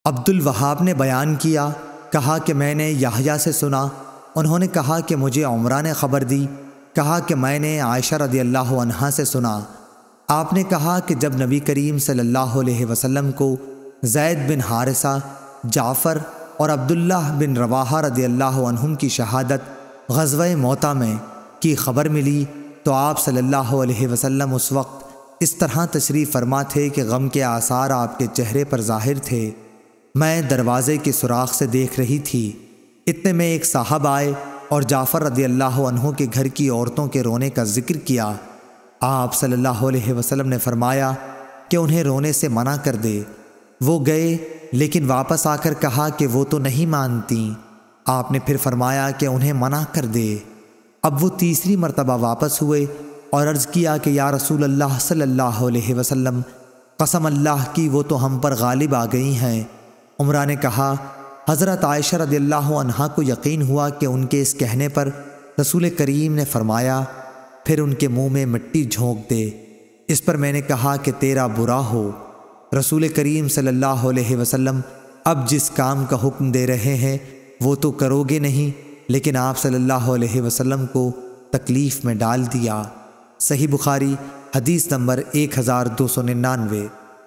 عبد الوہاب نے بیان کیا، کہا کہ میں نے یحییٰ سے سنا، انہوں نے کہا کہ مجھے عمرہ نے خبر دی، کہا کہ میں نے عائشہ رضی اللہ عنہا سے سنا۔ آپ نے کہا کہ جب نبی کریم صلی اللہ علیہ وسلم کو زید بن حارثہ، جعفر اور عبداللہ بن رواحہ رضی اللہ عنہم کی شہادت غزوہ موطا میں کی خبر ملی تو آپ صلی اللہ علیہ وسلم اس وقت اس طرح تشریف فرما تھے کہ غم کے آثار آپ کے چہرے پر ظاہر تھے۔ میں دروازے کے سوراخ سے دیکھ رہی تھی، اتنے میں ایک صاحب آئے اور جعفر رضی اللہ عنہ کے گھر کی عورتوں کے رونے کا ذکر کیا۔ آپ صلی اللہ علیہ وسلم نے فرمایا کہ انہیں رونے سے منع کر دے۔ وہ گئے لیکن واپس آ کر کہا کہ وہ تو نہیں مانتیں۔ آپ نے پھر فرمایا کہ انہیں منع کر دے۔ اب وہ تیسری مرتبہ واپس ہوئے اور عرض کیا کہ یا رسول اللہ صلی اللہ علیہ وسلم، قسم اللہ کی وہ تو ہم پر غالب آ گئی ہیں۔ عمرہ نے کہا، حضرت عائشہ رضی اللہ عنہا کو یقین ہوا کہ ان کے اس کہنے پر رسول کریم نے فرمایا پھر ان کے منہ میں مٹی جھونک دے۔ اس پر میں نے کہا کہ تیرا برا ہو۔ رسول کریم صلی اللہ علیہ وسلم اب جس کام کا حکم دے رہے ہیں وہ تو کرو گے نہیں، لیکن آپ صلی اللہ علیہ وسلم کو تکلیف میں ڈال دیا۔ صحیح بخاری حدیث نمبر 1299۔